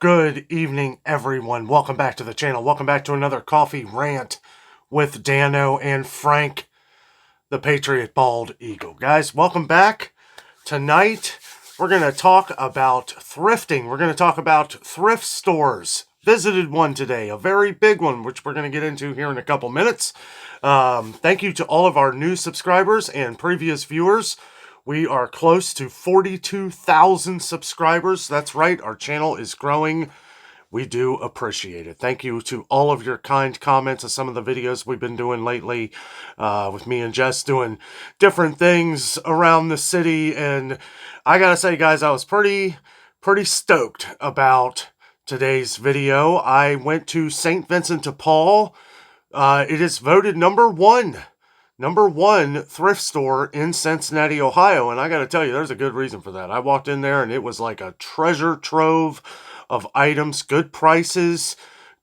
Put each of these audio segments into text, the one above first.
Good evening, everyone. Welcome back to the channel. Welcome back to another coffee rant with Danno and Frank, the Patriot Bald Eagle. Guys, welcome back. Tonight, we're going to talk about thrifting. We're going to talk about thrift stores. Visited one today, a very big one, which we're going to get into here in a couple minutes. Thank you to all of our new subscribers and previous viewers. We are close to 42,000 subscribers. That's right, our channel is growing. We do appreciate it. Thank you to all of your kind comments of some of the videos we've been doing lately with me and Jess doing different things around the city. And I gotta say, guys, I was pretty stoked about today's video. I went to St. Vincent de Paul. It is voted number one thrift store in Cincinnati, Ohio. And I got to tell you, there's a good reason for that. I walked in there and it was like a treasure trove of items, good prices,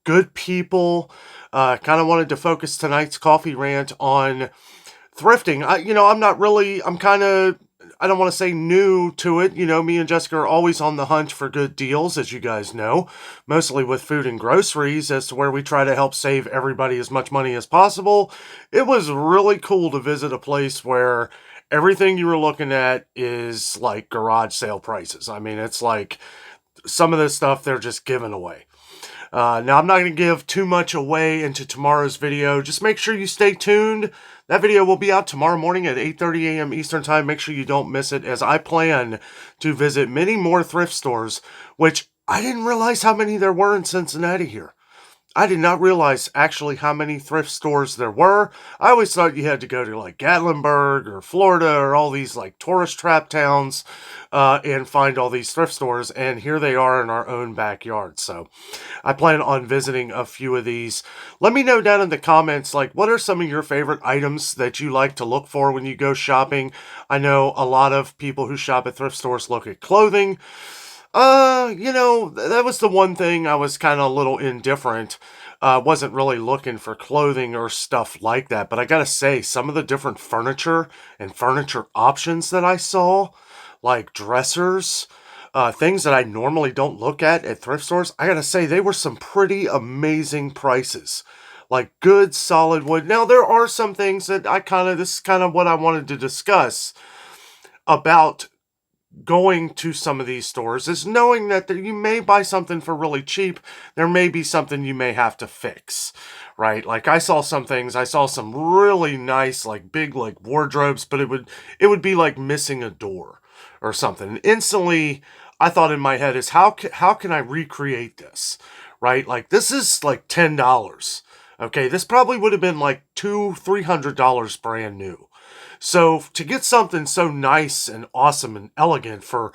good people. Kind of wanted to focus tonight's coffee rant on thrifting. I don't want to say new to it. You know, me and Jessica are always on the hunt for good deals, as you guys know, mostly with food and groceries, as to where we try to help save everybody as much money as possible. It was really cool to visit a place where everything you were looking at is like garage sale prices. I mean, it's like some of this stuff they're just giving away. Now, I'm not going to give too much away into tomorrow's video. Just make sure you stay tuned. That video will be out tomorrow morning at 8:30 a.m. Eastern Time. Make sure you don't miss it, as I plan to visit many more thrift stores, which I didn't realize how many there were in Cincinnati here. I did not realize actually how many thrift stores there were. I always thought you had to go to like Gatlinburg or Florida or all these like tourist trap towns and find all these thrift stores. And here they are in our own backyard. So I plan on visiting a few of these. Let me know down in the comments, like, what are some of your favorite items that you like to look for when you go shopping? I know a lot of people who shop at thrift stores look at clothing. That was the one thing I was kind of a little indifferent. Wasn't really looking for clothing or stuff like that. But I gotta say, some of the different furniture and furniture options that I saw, like dressers, things that I normally don't look at thrift stores, I gotta say, they were some pretty amazing prices. Like good, solid wood. Now, there are some things that this is kind of what I wanted to discuss about going to some of these stores, is knowing that you may buy something for really cheap. There may be something you may have to fix, right? Like I saw some really nice, like big, like wardrobes, but it would be like missing a door or something. And instantly I thought in my head is how can I recreate this, right? Like this is like $10. Okay. This probably would have been like $200-300 brand new. So to get something so nice and awesome and elegant for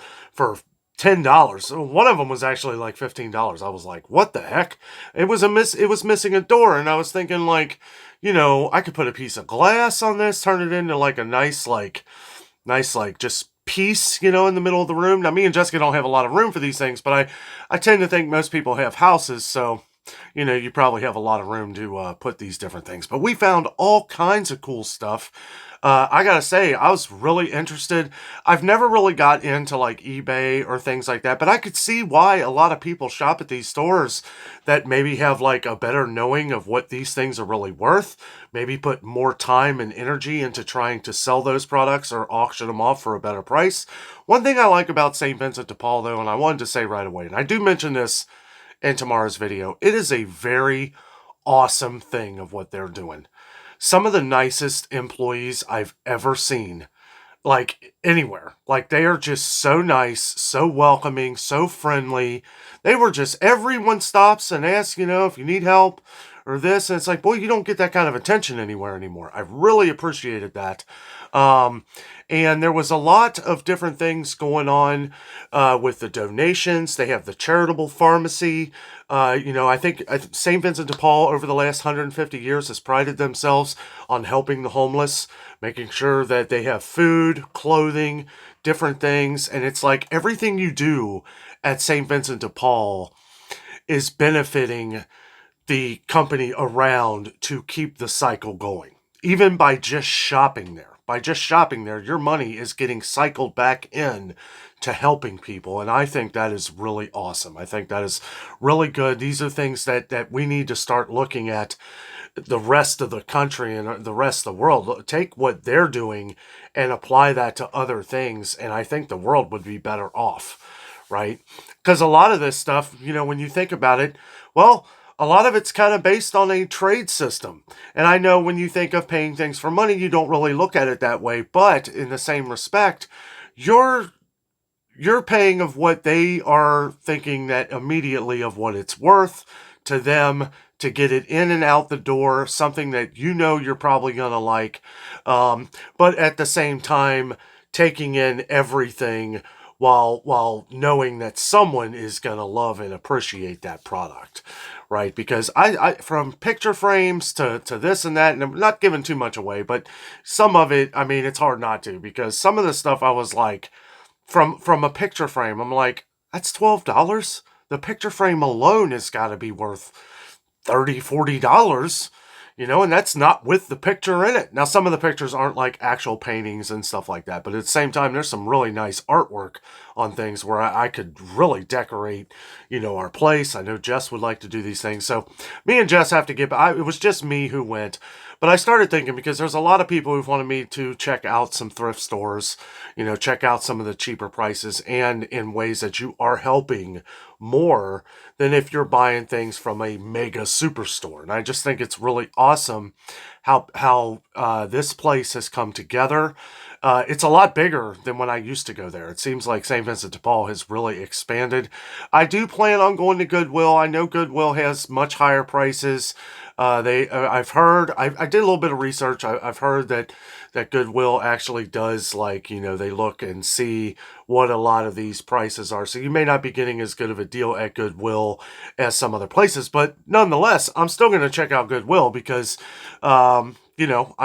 $10, one of them was actually like $15. I was like, what the heck? It was missing a door, and I was thinking, like, I could put a piece of glass on this, turn it into like a nice just piece, in the middle of the room. Now, me and Jessica don't have a lot of room for these things, but I tend to think most people have houses, so you probably have a lot of room to put these different things. But we found all kinds of cool stuff. I gotta say, I was really interested. I've never really got into like eBay or things like that, but I could see why a lot of people shop at these stores that maybe have like a better knowing of what these things are really worth, maybe put more time and energy into trying to sell those products or auction them off for a better price. One thing I like about St. Vincent de Paul, though, and I wanted to say right away, and I do mention this in tomorrow's video, it is a very awesome thing of what they're doing. Some of the nicest employees I've ever seen, like anywhere. Like they are just so nice, so welcoming, so friendly. They were just, everyone stops and asks, if you need help or this. And it's like, boy, you don't get that kind of attention anywhere anymore. I really appreciated that. And there was a lot of different things going on with the donations. They have the charitable pharmacy. I think St. Vincent de Paul over the last 150 years has prided themselves on helping the homeless, making sure that they have food, clothing, different things. And it's like everything you do at St. Vincent de Paul is benefiting the company around to keep the cycle going, even by just shopping there. by just shopping there. Your money is getting cycled back in to helping people. And I think that is really awesome. I think that is really good. These are things that we need to start looking at the rest of the country and the rest of the world. Take what they're doing and apply that to other things. And I think the world would be better off, right? Because a lot of this stuff, when you think about it, well, a lot of it's kind of based on a trade system. And I know when you think of paying things for money, you don't really look at it that way. But in the same respect, you're paying of what they are thinking that immediately of what it's worth to them to get it in and out the door, something that you're probably going to like. But at the same time, taking in everything while knowing that someone is going to love and appreciate that product, right? Because I from picture frames to this and that, and I'm not giving too much away, but some of it, I mean, it's hard not to, because some of the stuff I was like, from a picture frame, I'm like, that's $12. The picture frame alone has got to be worth $30-$40, and that's not with the picture in it. Now, some of the pictures aren't like actual paintings and stuff like that, but at the same time, there's some really nice artwork on things where I could really decorate, our place. I know Jess would like to do these things. So me and Jess have to it was just me who went. But I started thinking, because there's a lot of people who've wanted me to check out some thrift stores, check out some of the cheaper prices, and in ways that you are helping more than if you're buying things from a mega superstore. And I just think it's really awesome how this place has come together. It's a lot bigger than when I used to go there. It seems like St. Vincent de Paul has really expanded. I do plan on going to Goodwill. I know Goodwill has much higher prices. I've heard, I did a little bit of research. I've heard that Goodwill actually does, they look and see what a lot of these prices are. So you may not be getting as good of a deal at Goodwill as some other places, but nonetheless, I'm still going to check out Goodwill because, I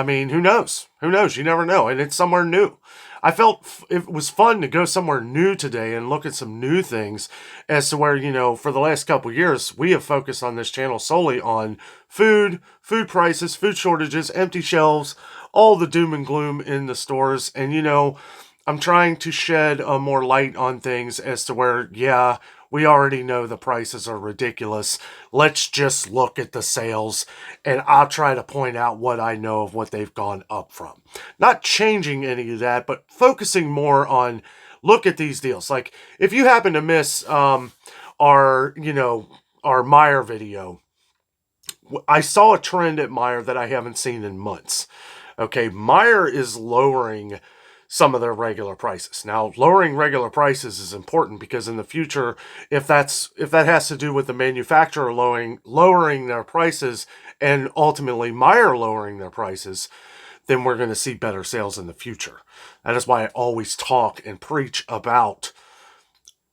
mean, who knows? Who knows? You never know. And it's somewhere new. I felt it was fun to go somewhere new today and look at some new things, as to where, for the last couple years, we have focused on this channel solely on food prices, food shortages, empty shelves, all the doom and gloom in the stores. And, I'm trying to shed more light on things as to where, yeah, we already know the prices are ridiculous. Let's just look at the sales, and I'll try to point out what I know of what they've gone up from. Not changing any of that, but focusing more on, look at these deals. Like, if you happen to miss our Meijer video, I saw a trend at Meijer that I haven't seen in months. Okay, Meijer is lowering some of their regular prices. Now, lowering regular prices is important because in the future, if that has to do with the manufacturer lowering their prices, and ultimately Meijer lowering their prices, then we're going to see better sales in the future. That is why I always talk and preach about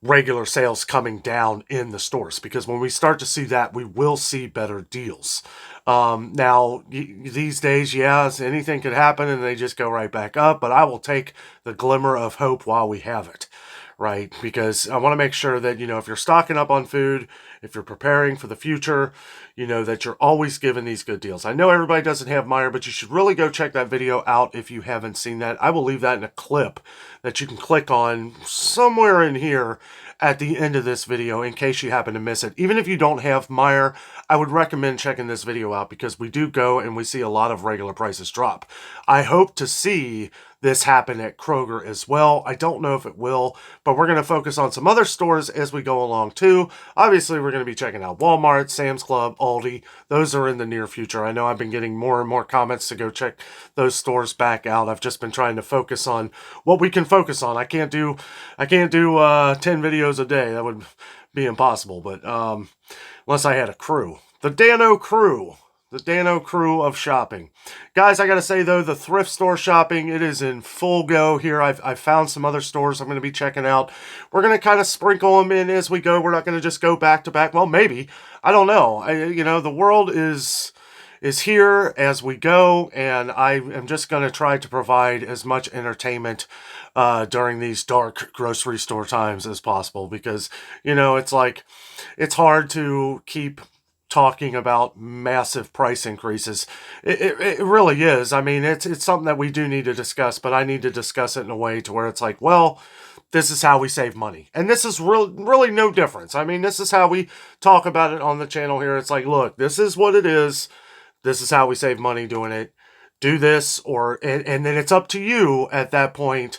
regular sales coming down in the stores, because when we start to see that, we will see better deals. Now, these days, anything could happen and they just go right back up, but I will take the glimmer of hope while we have it, right? Because I want to make sure that, if you're stocking up on food, if you're preparing for the future, that you're always given these good deals. I know everybody doesn't have Meijer, but you should really go check that video out if you haven't seen that. I will leave that in a clip that you can click on somewhere in here at the end of this video in case you happen to miss it. Even if you don't have Meijer, I would recommend checking this video out because we do go and we see a lot of regular prices drop. I hope to see this happen at Kroger as well. I don't know if it will, but we're going to focus on some other stores as we go along too. Obviously, we're going to be checking out Walmart, Sam's Club, Aldi. Those are in the near future. I know I've been getting more and more comments to go check those stores back out. I've just been trying to focus on what we can focus on. I can't do 10 videos a day. That would be impossible, but unless I had a crew. The Danno crew. The Danno crew of shopping. Guys, I gotta say though, the thrift store shopping, it is in full go here. I've found some other stores I'm going to be checking out. We're going to kind of sprinkle them in as we go. We're not going to just go back to back. Well, maybe. I don't know. The world is here as we go, and I am just going to try to provide as much entertainment during these dark grocery store times as possible, because, it's like, it's hard to keep talking about massive price increases. It really is. I mean, it's something that we do need to discuss, but I need to discuss it in a way to where it's like, well, this is how we save money. And this is really no difference. I mean, this is how we talk about it on the channel here. It's like, look, this is what it is. This is how we save money doing it. Do this, and then it's up to you at that point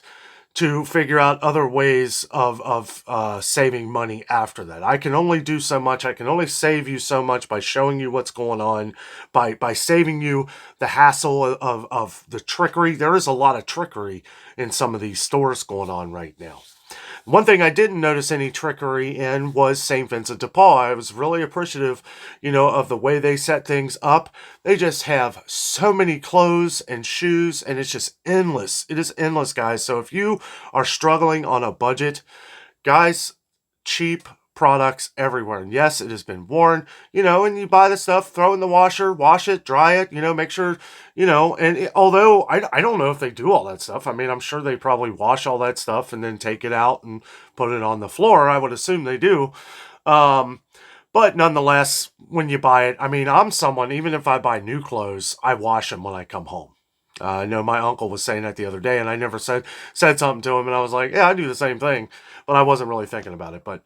to figure out other ways of saving money after that. I can only do so much. I can only save you so much by showing you what's going on, by saving you the hassle of the trickery. There is a lot of trickery in some of these stores going on right now. One thing I didn't notice any trickery in was St. Vincent de Paul. I was really appreciative, of the way they set things up. They just have so many clothes and shoes, and it's just endless. It is endless, guys. So if you are struggling on a budget, guys, cheap products everywhere. And yes, it has been worn, and you buy the stuff, throw it in the washer, wash it, dry it, make sure, although I don't know if they do all that stuff. I mean, I'm sure they probably wash all that stuff and then take it out and put it on the floor. I would assume they do. But nonetheless, when you buy it, I mean, I'm someone, even if I buy new clothes, I wash them when I come home. I know my uncle was saying that the other day, and I never said something to him, and I was like, yeah, I do the same thing, but I wasn't really thinking about it. But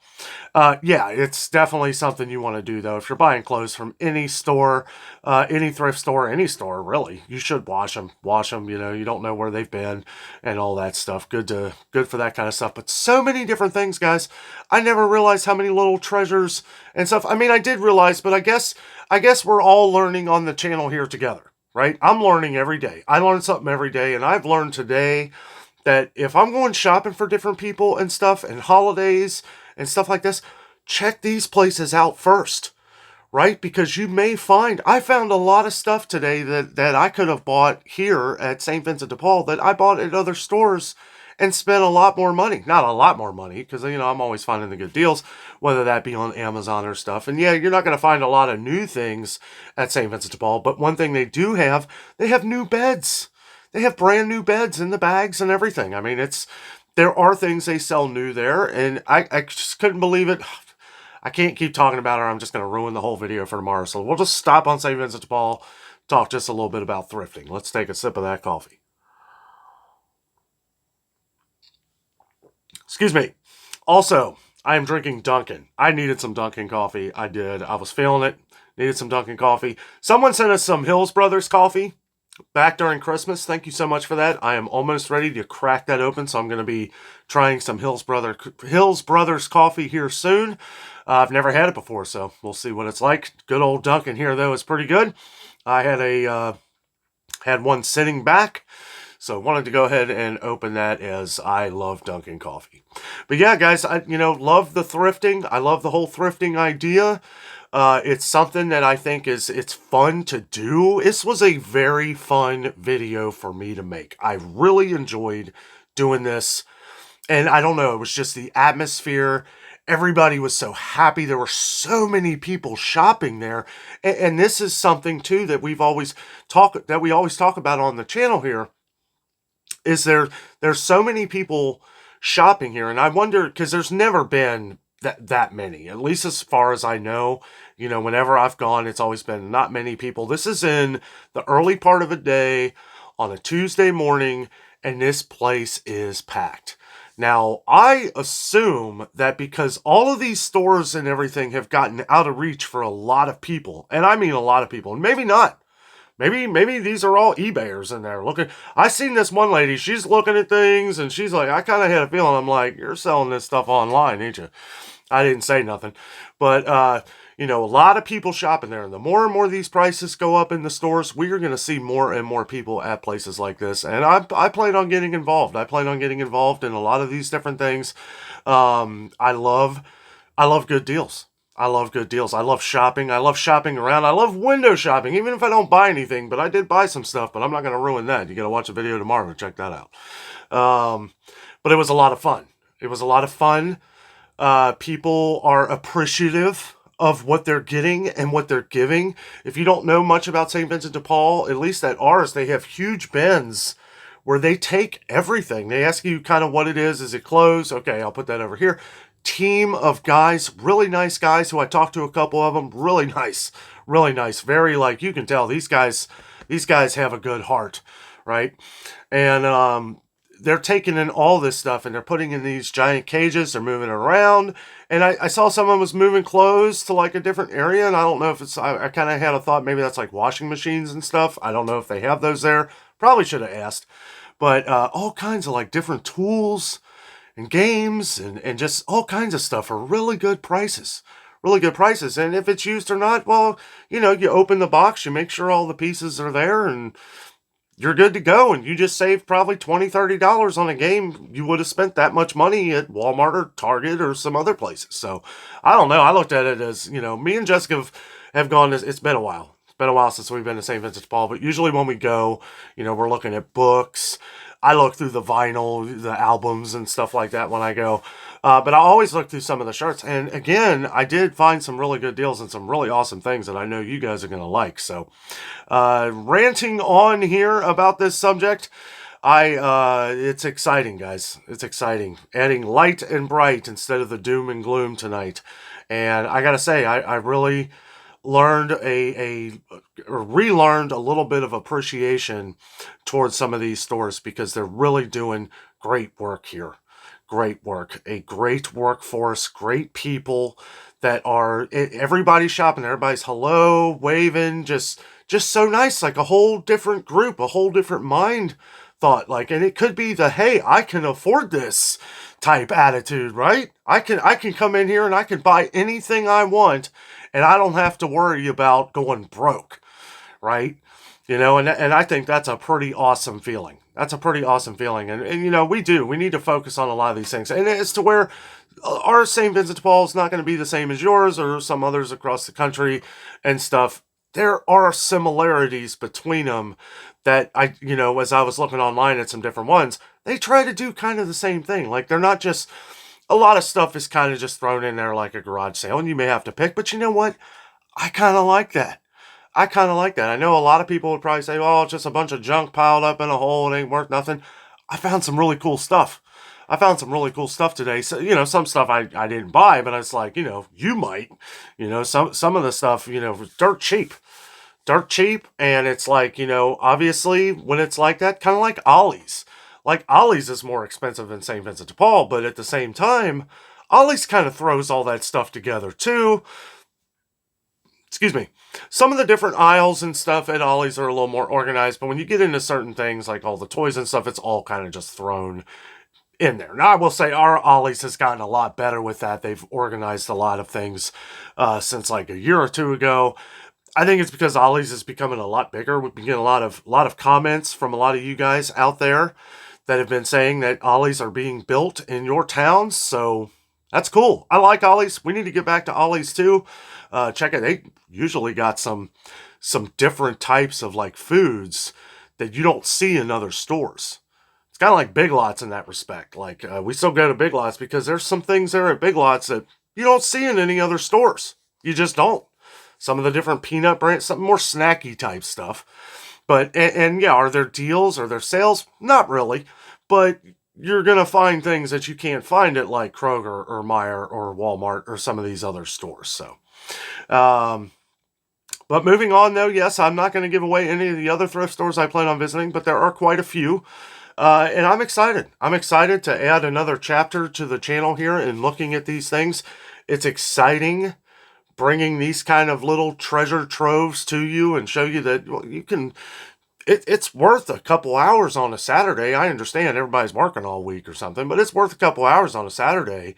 yeah, it's definitely something you want to do, though. If you're buying clothes from any store, any thrift store, any store, really, you should wash them. Wash them, you don't know where they've been and all that stuff. Good for that kind of stuff. But so many different things, guys. I never realized how many little treasures and stuff. I mean, I did realize, but I guess we're all learning on the channel here together. Right? I'm learning every day. I learn something every day, and I've learned today that if I'm going shopping for different people and stuff and holidays and stuff like this, check these places out first, right? Because you may find, I found a lot of stuff today that I could have bought here at St. Vincent de Paul that I bought at other stores and spent a lot more money. Not a lot more money, because, I'm always finding the good deals, whether that be on Amazon or stuff. And yeah, you're not going to find a lot of new things at St. Vincent de Paul, but one thing they do have, they have new beds. They have brand new beds in the bags and everything. I mean, there are things they sell new there, and I just couldn't believe it. I can't keep talking about it, or I'm just going to ruin the whole video for tomorrow. So we'll just stop on St. Vincent de Paul, talk just a little bit about thrifting. Let's take a sip of that coffee. Excuse me. Also, I am drinking Dunkin'. I needed some Dunkin' coffee. I did. I was feeling it. Needed some Dunkin' coffee. Someone sent us some Hills Brothers coffee back during Christmas. Thank you so much for that. I am almost ready to crack that open, so I'm going to be trying some Hills Brothers coffee here soon. I've never had it before, so we'll see what it's like. Good old Dunkin' here, though, is pretty good. I had one sitting back, so I wanted to go ahead and open that, as I love Dunkin' coffee. But yeah, guys, I love the thrifting. I love the whole thrifting idea. It's something that I think it's fun to do. This was a very fun video for me to make. I really enjoyed doing this. And I don't know, it was just the atmosphere. Everybody was so happy. There were so many people shopping there. And this is something too that we always talk about on the channel here. Is there's so many people shopping here, and I wonder, because there's never been that many, at least as far as I know. Whenever I've gone, it's always been not many people. This is in the early part of a day on a Tuesday morning, and this place is packed. Now, I assume that because all of these stores and everything have gotten out of reach for a lot of people, and I mean a lot of people, and maybe not. Maybe these are all eBayers in there looking. I seen this one lady, she's looking at things, and she's like, I kind of had a feeling, I'm like, you're selling this stuff online, ain't you? I didn't say nothing. But, a lot of people shopping there. And the more and more these prices go up in the stores, we are going to see more and more people at places like this. And I plan on getting involved. I plan on getting involved in a lot of these different things. I love good deals. I love good deals. I love shopping. I love shopping around. I love window shopping, even if I don't buy anything. But I did buy some stuff, but I'm not going to ruin that. You got to watch a video tomorrow to check that out. But it was a lot of fun. It was a lot of fun. People are appreciative of what they're getting and what they're giving. If you don't know much about St. Vincent de Paul, at least at ours, they have huge bins where they take everything. They ask you kind of what it is. Is it clothes? Okay, I'll put that over here. team of guys, really nice guys who I talked to a couple of them, really nice, very like you can tell these guys have a good heart, right? And they're taking in all this stuff and they're putting in these giant cages, they're moving it around. And I saw someone was moving clothes to like a different area, and I don't know if it's, I kind of had a thought maybe that's like washing machines and stuff. I don't know if they have those there. Probably should have asked. But all kinds of like different tools and games and just all kinds of stuff for really good prices. Really good prices. And if it's used or not, well, you know, you open the box, you make sure all the pieces are there, and you're good to go. And you just saved probably $20-$30 on a game you would have spent that much money at Walmart or Target or some other places. So I don't know. I looked at it as, you know, me and Jessica have gone, it's been a while. It's been a while since we've been to St. Vincent de Paul, but usually when we go, you know, we're looking at books. I look through the vinyl, the albums and stuff like that when I go. But I always look through some of the shirts. And again, I did find some really good deals and some really awesome things that I know you guys are going to like. So, ranting on here about this subject, it's exciting, guys. It's exciting. Adding light and bright instead of the doom and gloom tonight. And I got to say, I really learned or relearned a little bit of appreciation towards some of these stores because they're really doing great work here. Great work, a great workforce, great people that are, everybody's shopping, everybody's hello, waving, just so nice, like a whole different group, a whole different mind thought, like, and it could be the, hey, I can afford this type attitude, right? I can come in here and I can buy anything I want and I don't have to worry about going broke, right? You know, and I think that's a pretty awesome feeling. That's a pretty awesome feeling. And you know, we need to focus on a lot of these things. And it's to where our St. Vincent de Paul is not going to be the same as yours or some others across the country and stuff. There are similarities between them that you know, as I was looking online at some different ones, they try to do kind of the same thing. Like they're not just, a lot of stuff is kind of just thrown in there like a garage sale and you may have to pick, but you know what? I kind of like that. I kind of like that. I know a lot of people would probably say, oh, it's just a bunch of junk piled up in a hole. It ain't worth nothing. I found some really cool stuff. I found some really cool stuff today. So, you know, some stuff I didn't buy, but it's like, you know, you might, you know, some of the stuff, you know, was dirt cheap. Dirt cheap. And it's like, you know, obviously when it's like that, kind of like Ollie's. Like Ollie's is more expensive than St. Vincent de Paul, but at the same time, Ollie's kind of throws all that stuff together too. Excuse me. Some of the different aisles and stuff at Ollie's are a little more organized, but when you get into certain things like all the toys and stuff, it's all kind of just thrown in there. Now, I will say our Ollie's has gotten a lot better with that. They've organized a lot of things since like a year or two ago. I think it's because Ollie's is becoming a lot bigger. We've been getting a lot of comments from a lot of you guys out there that have been saying that Ollie's are being built in your towns. So that's cool. I like Ollie's. We need to get back to Ollie's too. Check it. They usually got some different types of like foods that you don't see in other stores. It's kind of like Big Lots in that respect. Like we still go to Big Lots because there's some things there at Big Lots that you don't see in any other stores. You just don't. Some of the different peanut brands, some more snacky type stuff. But, and yeah, are there deals? Are there sales? Not really. But you're going to find things that you can't find at like Kroger or Meijer or Walmart or some of these other stores. So, but moving on though, yes, I'm not going to give away any of the other thrift stores I plan on visiting, but there are quite a few. And I'm excited. I'm excited to add another chapter to the channel here and looking at these things. It's exciting bringing these kind of little treasure troves to you and show you that you can, it's worth a couple hours on a Saturday. I understand everybody's working all week or something, but it's worth a couple hours on a Saturday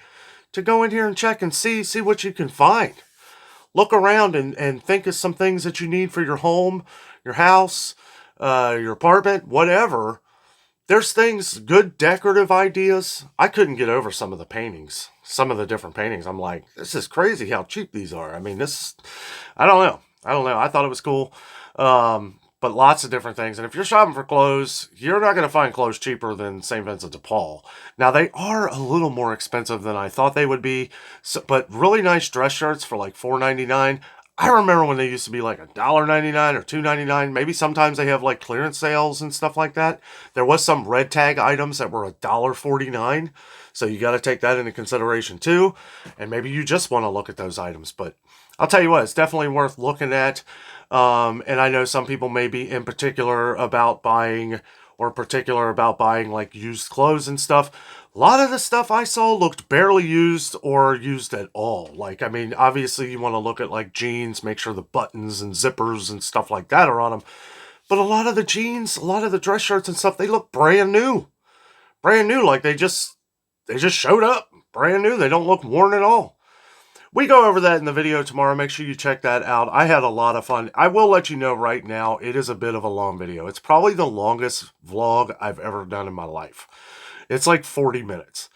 to go in here and check and see what you can find. Look around and think of some things that you need for your home, your house, your apartment, whatever. There's things, good decorative ideas. I couldn't get over some of the paintings, some of the different paintings. I'm like, this is crazy how cheap these are. I mean, I don't know. I thought it was cool. But lots of different things. And if you're shopping for clothes, you're not going to find clothes cheaper than St. Vincent de Paul. Now, they are a little more expensive than I thought they would be, but really nice dress shirts for like $4.99. I remember when they used to be like $1.99 or $2.99. Maybe sometimes they have like clearance sales and stuff like that. There was some red tag items that were $1.49. So you got to take that into consideration too. And maybe you just want to look at those items. But I'll tell you what, it's definitely worth looking at. And I know some people may be in particular about buying like used clothes and stuff. A lot of the stuff I saw looked barely used or used at all. Like, I mean, obviously you want to look at like jeans, make sure the buttons and zippers and stuff like that are on them. But a lot of the jeans, a lot of the dress shirts and stuff, they look brand new. Brand new, like they just showed up. Brand new. They don't look worn at all. We go over that in the video tomorrow. Make sure you check that out. I had a lot of fun. I will let you know right now, it is a bit of a long video. It's probably the longest vlog I've ever done in my life. It's like 40 minutes.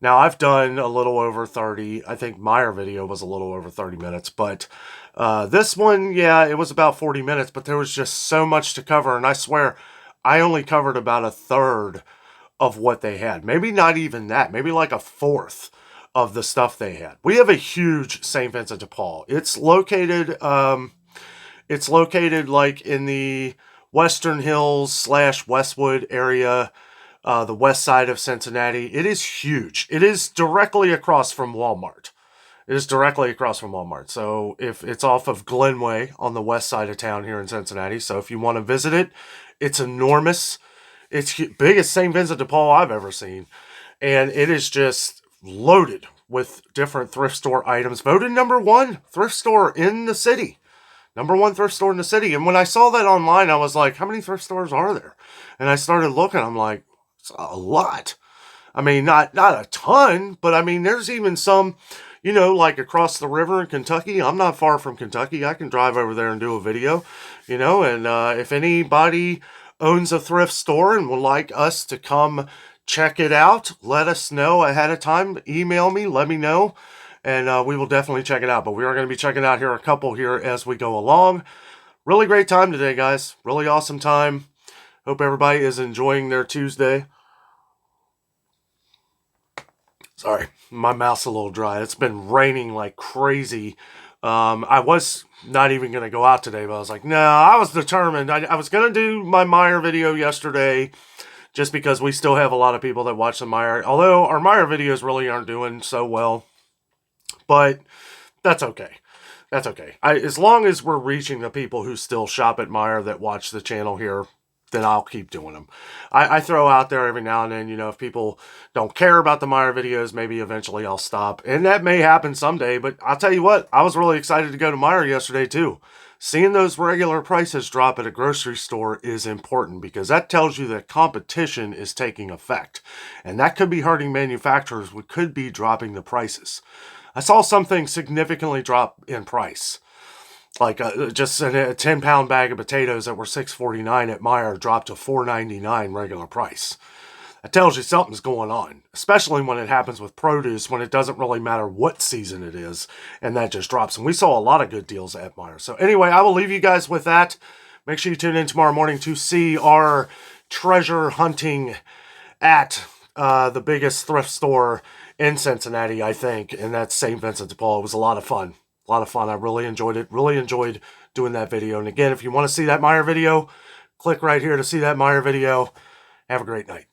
Now, I've done a little over 30. I think Meijer video was a little over 30 minutes. But this one, yeah, it was about 40 minutes. But there was just so much to cover. And I swear, I only covered about a third of what they had. Maybe not even that. Maybe like a fourth of the stuff they had. We have a huge St. Vincent de Paul. It's located like in the Western Hills / Westwood area, the west side of Cincinnati. It is huge. It is directly across from Walmart. It is directly across from Walmart. So if it's off of Glenway on the west side of town here in Cincinnati. So if you want to visit it, it's enormous. It's biggest St. Vincent de Paul I've ever seen. And it is just loaded with different thrift store items. Voted #1 thrift store in the city. #1 thrift store in the city. And when I saw that online, I was like, how many thrift stores are there? And I started looking. I'm like, it's a lot. I mean, not a ton, but I mean, there's even some, you know, like across the river in Kentucky. I'm not far from Kentucky. I can drive over there and do a video, you know, and if anybody owns a thrift store and would like us to come check it out, let us know ahead of time. Email me, let me know, and we will definitely check it out. But we are going to be checking out here a couple here as we go along. Really great time today, guys. Really awesome time. Hope everybody is enjoying their Tuesday. Sorry, my mouth's a little dry. It's been raining like crazy. I was not even going to go out today, but I was like, no, I was determined. I was going to do my Meijer video yesterday just because we still have a lot of people that watch the Meijer. Although our Meijer videos really aren't doing so well. But that's okay. That's okay. As long as we're reaching the people who still shop at Meijer that watch the channel here, then I'll keep doing them. I throw out there every now and then, you know, if people don't care about the Meijer videos, maybe eventually I'll stop. And that may happen someday, but I'll tell you what, I was really excited to go to Meijer yesterday too. Seeing those regular prices drop at a grocery store is important because that tells you that competition is taking effect. And that could be hurting manufacturers. We could be dropping the prices. I saw something significantly drop in price. Like just a 10-pound bag of potatoes that were $6.49 at Meijer dropped to $4.99 regular price. That tells you something's going on, especially when it happens with produce, when it doesn't really matter what season it is, and that just drops. And we saw a lot of good deals at Meijer. So anyway, I will leave you guys with that. Make sure you tune in tomorrow morning to see our treasure hunting at the biggest thrift store in Cincinnati, I think, and that's St. Vincent de Paul. It was a lot of fun. A lot of fun. I really enjoyed it. Really enjoyed doing that video. And again, if you want to see that Meijer video, click right here to see that Meijer video. Have a great night.